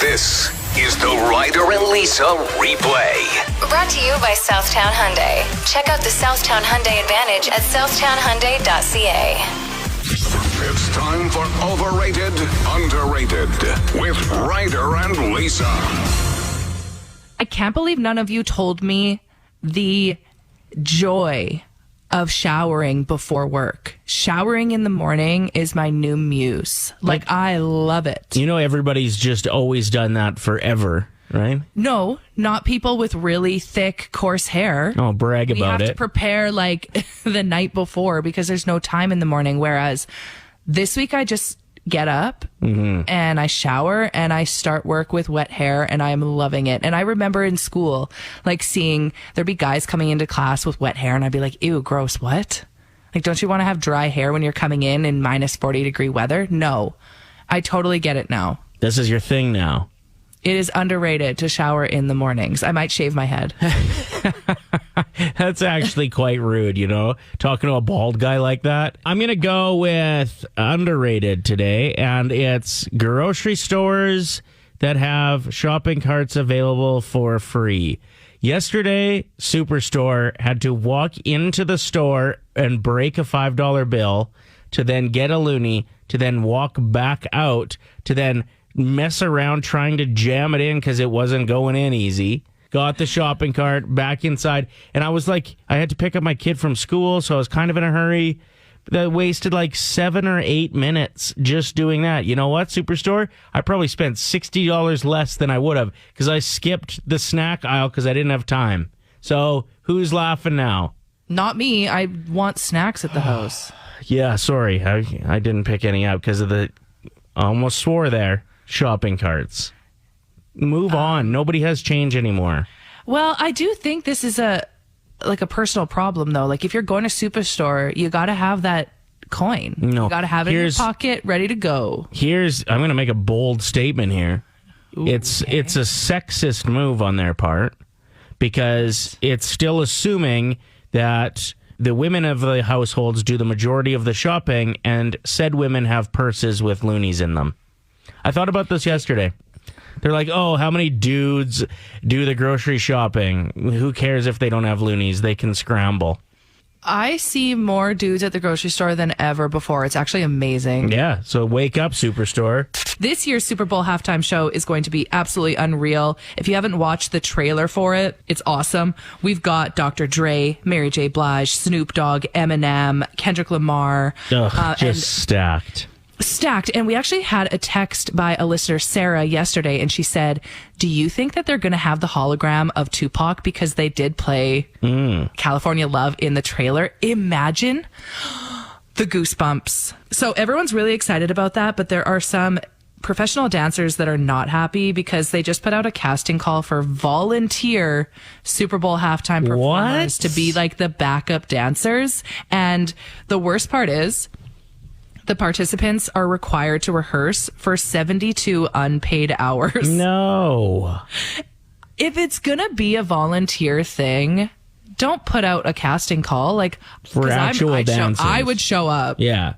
This is the Ryder and Lisa replay. Brought to you by Southtown Hyundai. Check out the Southtown Hyundai Advantage at southtownhyundai.ca. It's time for Overrated, Underrated with Ryder and Lisa. I can't believe none of you told me the joy of showering before work. Showering in the morning is my new muse. Like, I love it. You know, everybody's just always done that forever, right? No, not people with really thick, coarse hair. Oh, brag We about have it. to prepare like the night before because there's no time in the morning. Whereas this week I just get up and I shower and I start work with wet hair and I'm loving it. And I remember in school, like seeing there'd be guys coming into class with wet hair and I'd be like, ew, gross, what? Like, don't you want to have dry hair when you're coming in minus 40-degree weather? No, I totally get it now. This is your thing now. It is underrated to shower in the mornings. I might shave my head. That's actually quite rude, you know, talking to a bald guy like that. I'm going to go with underrated today, and it's grocery stores that have shopping carts available for free. Yesterday, Superstore had to walk into the store and break a $5 bill to then get a loonie, to then walk back out, to then mess around trying to jam it in because it wasn't going in easy. Got the shopping cart back inside, and I was like, I had to pick up my kid from school, so I was kind of in a hurry. That wasted like 7 or 8 minutes just doing that. You know what, Superstore? I probably spent $60 less than I would have because I skipped the snack aisle because I didn't have time. So who's laughing now? Not me. I want snacks at the house. Yeah, sorry. I didn't pick any out because of the, I almost swore there, shopping carts. Move on. Nobody has change anymore. Well, I do think this is a personal problem, though. Like, if you're going to Superstore, you got to have that coin. No, you got to have it in your pocket, ready to go. I'm going to make a bold statement here. Ooh, it's a sexist move on their part because it's still assuming that the women of the households do the majority of the shopping and said women have purses with loonies in them. I thought about this yesterday. They're like, oh, how many dudes do the grocery shopping? Who cares if they don't have loonies? They can scramble. I see more dudes at the grocery store than ever before. It's actually amazing. Yeah, so wake up, Superstore. This year's Super Bowl halftime show is going to be absolutely unreal. If you haven't watched the trailer for it, it's awesome. We've got Dr. Dre, Mary J. Blige, Snoop Dogg, Eminem, Kendrick Lamar. Stacked. Stacked. And we actually had a text by a listener, Sarah, yesterday, and she said, do you think that they're going to have the hologram of Tupac because they did play California Love in the trailer? Imagine the goosebumps. So everyone's really excited about that, but there are some professional dancers that are not happy because they just put out a casting call for volunteer Super Bowl halftime performers to be like the backup dancers. And the worst part is, the participants are required to rehearse for 72 unpaid hours. No. If it's going to be a volunteer thing, don't put out a casting call. Like, for actual dancers. I would show up. Yeah.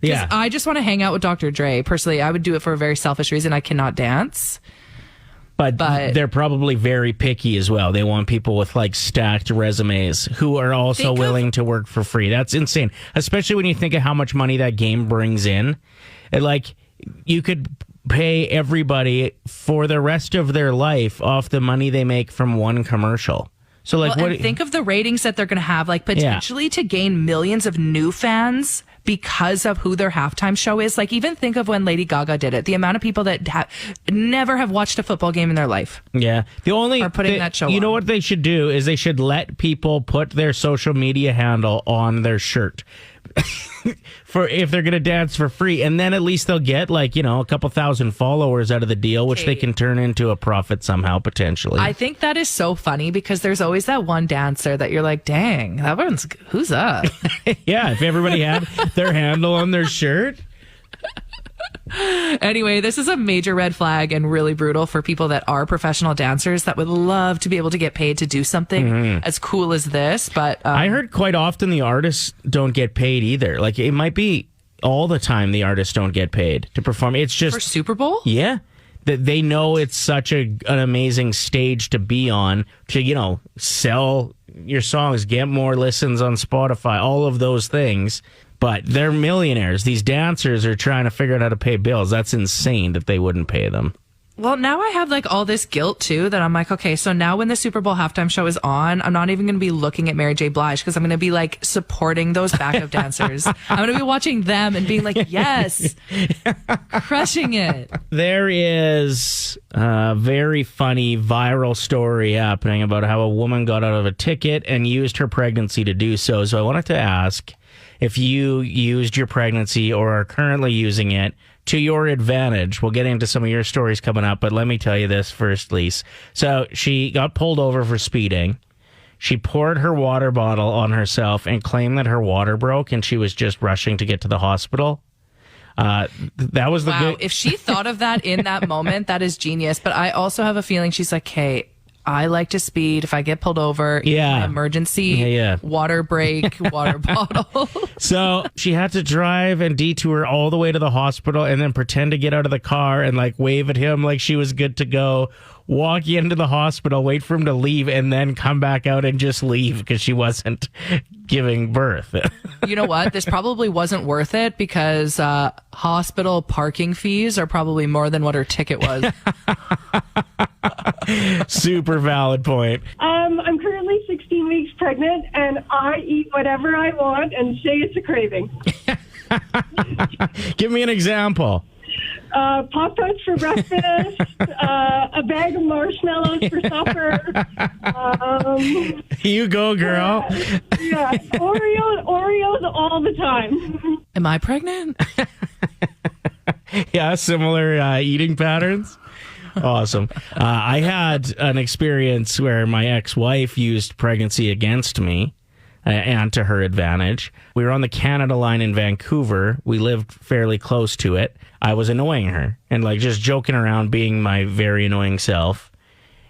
Yeah. I just want to hang out with Dr. Dre. Personally, I would do it for a very selfish reason. I cannot dance. But they're probably very picky as well. They want people with like stacked resumes who are also willing to work for free. That's insane. Especially when you think of how much money that game brings in. Like, you could pay everybody for the rest of their life off the money they make from one commercial. So like, think of the ratings that they're going to have, like potentially to gain millions of new fans because of who their halftime show is. Like, even think of when Lady Gaga did it. The amount of people that never have watched a football game in their life. Yeah. Are putting that show on. You know what they should do is they should let people put their social media handle on their shirt. For if they're going to dance for free, and then at least they'll get like, you know, a couple thousand followers out of the deal, which they can turn into a profit somehow potentially. I think that is so funny because there's always that one dancer that you're like, dang, that one's, who's that? Yeah, if everybody had their handle on their shirt. Anyway, this is a major red flag and really brutal for people that are professional dancers that would love to be able to get paid to do something as cool as this. But I heard quite often the artists don't get paid either. Like, it might be all the time the artists don't get paid to perform. It's just for Super Bowl? Yeah. that they know it's such an amazing stage to be on, to, sell your songs, get more listens on Spotify, all of those things. But they're millionaires. These dancers are trying to figure out how to pay bills. That's insane that they wouldn't pay them. Well, now I have like all this guilt too that I'm like, okay, so now when the Super Bowl halftime show is on, I'm not even going to be looking at Mary J. Blige because I'm going to be like supporting those backup dancers. I'm going to be watching them and being like, yes, crushing it. There is a very funny viral story happening about how a woman got out of a ticket and used her pregnancy to do so. So I wanted to ask if you used your pregnancy or are currently using it to your advantage. We'll get into some of your stories coming up, but let me tell you this first, Lise. So she got pulled over for speeding. She poured her water bottle on herself and claimed that her water broke and she was just rushing to get to the hospital. That was the wow. good. If she thought of that in that moment, that is genius. But I also have a feeling she's like, hey, I like to speed. If I get pulled over, my emergency water break, water bottle. So she had to drive and detour all the way to the hospital and then pretend to get out of the car and like wave at him like she was good to go, walk into the hospital, wait for him to leave, and then come back out and just leave because she wasn't giving birth. You know what? This probably wasn't worth it because hospital parking fees are probably more than what her ticket was. Super valid point. I'm currently 16 weeks pregnant, and I eat whatever I want and say it's a craving. Give me an example. Pop-Tarts for breakfast, a bag of marshmallows for supper. You go, girl. Yeah, Oreos all the time. Am I pregnant? Yeah, similar eating patterns. Awesome. I had an experience where my ex-wife used pregnancy against me and to her advantage. We were on the Canada line in Vancouver. We lived fairly close to it. I was annoying her and like just joking around, being my very annoying self.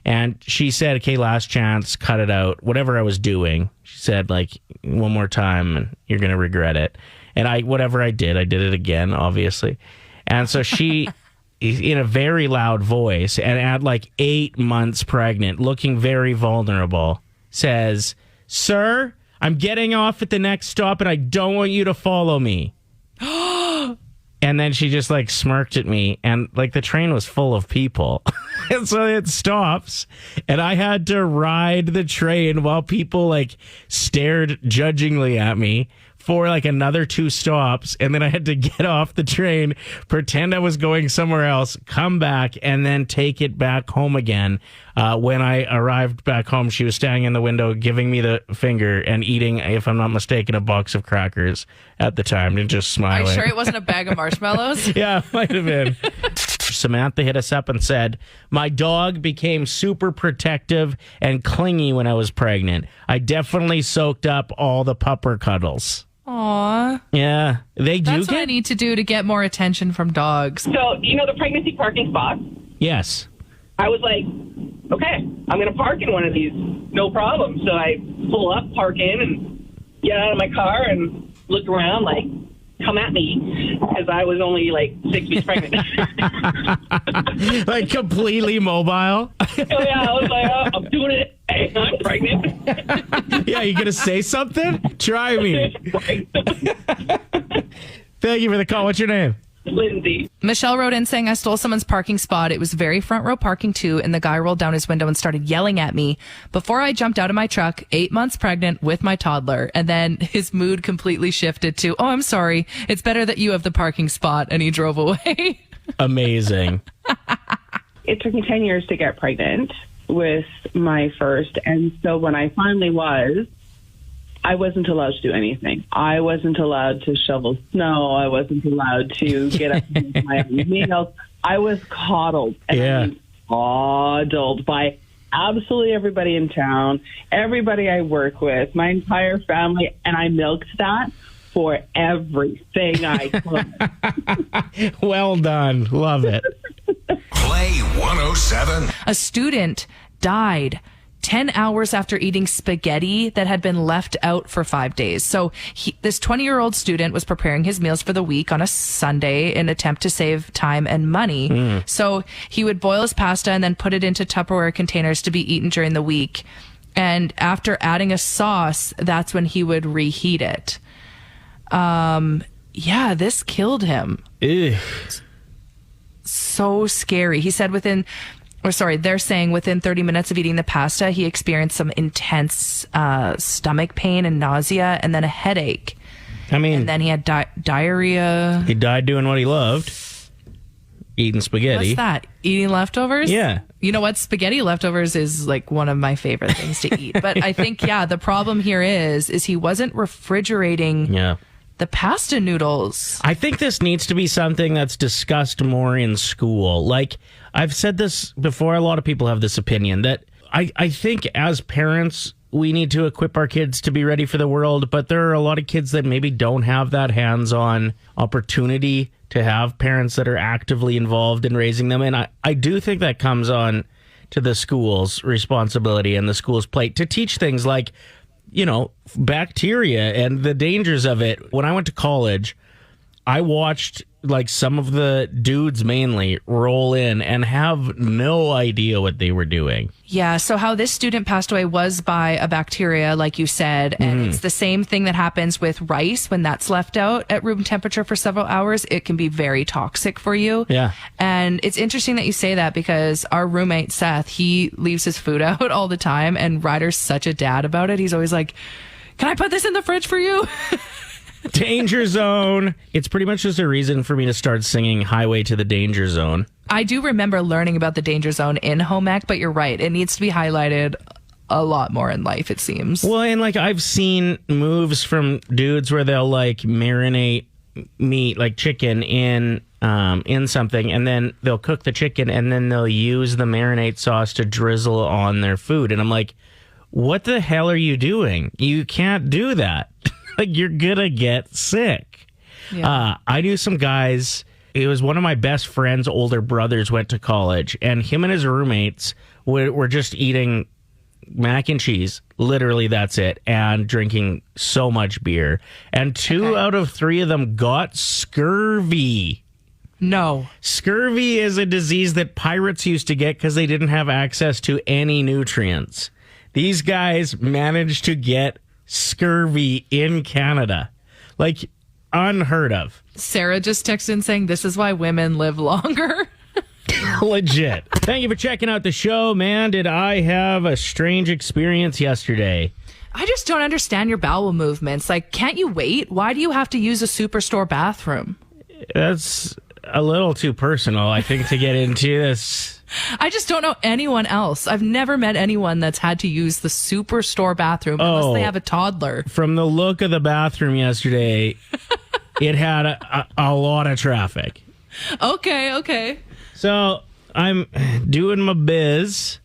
And she said, okay, last chance, cut it out. Whatever I was doing, she said, like, one more time and you're going to regret it. And whatever I did it again, obviously. And so she... in a very loud voice and at like 8 months pregnant, looking very vulnerable, says, "Sir, I'm getting off at the next stop and I don't want you to follow me." And then she just like smirked at me and like the train was full of people. And so it stops and I had to ride the train while people like stared judgingly at me for like another 2 stops, and then I had to get off the train, pretend I was going somewhere else, come back, and then take it back home again. When I arrived back home, she was standing in the window giving me the finger and eating, if I'm not mistaken, a box of crackers at the time and just smiling. Are you sure it wasn't a bag of marshmallows? Yeah, it might have been. Samantha hit us up and said, "My dog became super protective and clingy when I was pregnant. I definitely soaked up all the pupper cuddles." Aw. Yeah, they do. That's what I need to do to get more attention from dogs. So, you know the pregnancy parking spot? Yes. I was like, okay, I'm going to park in one of these. No problem. So I pull up, park in, and get out of my car and look around like, come at me, as I was only like 6 weeks pregnant. Like completely mobile. Oh, yeah, I was like, oh, I'm doing it. Hey, I'm pregnant. Yeah, you going to say something? Try me. Thank you for the call. What's your name? Lindsay. Michelle wrote in saying, I stole someone's parking spot. It was very front row parking too, and the guy rolled down his window and started yelling at me before I jumped out of my truck, 8 months pregnant with my toddler. And then his mood completely shifted to, oh, I'm sorry. It's better that you have the parking spot. And he drove away. Amazing. It took me 10 years to get pregnant with my first. And so when I finally was, I wasn't allowed to do anything. I wasn't allowed to shovel snow. I wasn't allowed to get up and make my own meals. I was coddled. And I mean, coddled by absolutely everybody in town, everybody I work with, my entire family, and I milked that for everything I could. Well done. Love it. Play 107. A student died 10 hours after eating spaghetti that had been left out for 5 days. So this 20-year-old student was preparing his meals for the week on a Sunday in an attempt to save time and money. So he would boil his pasta and then put it into Tupperware containers to be eaten during the week. And after adding a sauce, that's when he would reheat it. Yeah, this killed him. Ew. So scary. He said they're saying within 30 minutes of eating the pasta, he experienced some intense stomach pain and nausea and then a headache. I mean, and then he had diarrhea. He died doing what he loved, eating spaghetti. What's that? Eating leftovers? Yeah. You know what? Spaghetti leftovers is like one of my favorite things to eat. But I think, the problem here is he wasn't refrigerating the pasta noodles. I think this needs to be something that's discussed more in school. Like, I've said this before, a lot of people have this opinion that I think as parents, we need to equip our kids to be ready for the world, but there are a lot of kids that maybe don't have that hands-on opportunity to have parents that are actively involved in raising them. And I do think that comes on to the school's responsibility and the school's plate to teach things like, bacteria and the dangers of it. When I went to college, I watched like some of the dudes mainly roll in and have no idea what they were doing. Yeah, so how this student passed away was by a bacteria, like you said, and it's the same thing that happens with rice when that's left out at room temperature for several hours. It can be very toxic for you. Yeah. And it's interesting that you say that because our roommate, Seth, he leaves his food out all the time, and Ryder's such a dad about it. He's always like, can I put this in the fridge for you? Danger Zone. It's pretty much just a reason for me to start singing Highway to the Danger Zone. I do remember learning about the Danger Zone in home ec, but you're right. It needs to be highlighted a lot more in life, it seems. Well, and like I've seen moves from dudes where they'll like marinate meat, like chicken, in something, and then they'll cook the chicken, and then they'll use the marinade sauce to drizzle on their food. And I'm like, what the hell are you doing? You can't do that. Like, you're gonna get sick. Yeah. I knew some guys. It was one of my best friend's older brothers went to college, and him and his roommates were just eating mac and cheese. Literally, that's it. And drinking so much beer. And 2 out of 3 of them got scurvy. No. Scurvy is a disease that pirates used to get because they didn't have access to any nutrients. These guys managed to get scurvy in Canada. Like, unheard of. Sarah just texted in saying this is why women live longer. Legit. Thank you for checking out the show, man. Did I have a strange experience yesterday? I just don't understand your bowel movements. Like, can't you wait? Why do you have to use a superstore bathroom? That's a little too personal, I think, to get into this. I just don't know anyone else. I've never met anyone that's had to use the superstore bathroom unless they have a toddler. From the look of the bathroom yesterday, it had a lot of traffic. Okay. So I'm doing my biz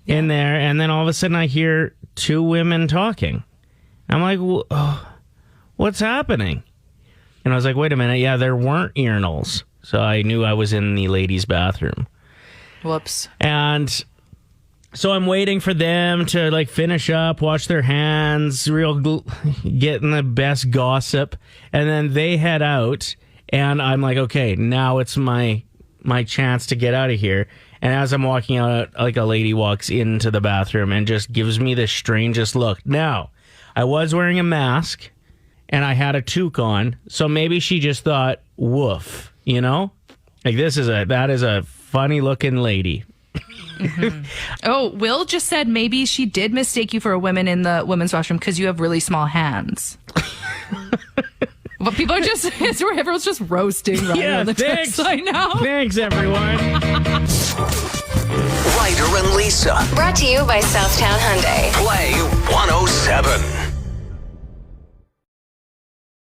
in there, and then all of a sudden I hear 2 women talking. I'm like, what's happening? And I was like, wait a minute. Yeah, there weren't urinals. So I knew I was in the ladies' bathroom. Whoops. And so I'm waiting for them to like finish up, wash their hands, getting the best gossip. And then they head out, and I'm like, okay, now it's my chance to get out of here. And as I'm walking out, like a lady walks into the bathroom and just gives me the strangest look. Now, I was wearing a mask and I had a toque on, so maybe she just thought, woof, Like that is a funny looking lady. Mm-hmm. Oh, Will just said maybe she did mistake you for a woman in the women's washroom because you have really small hands. But people are just, everyone's just roasting Ryder on the text line now. Thanks, everyone. Ryder and Lisa. Brought to you by Southtown Hyundai. Play 107.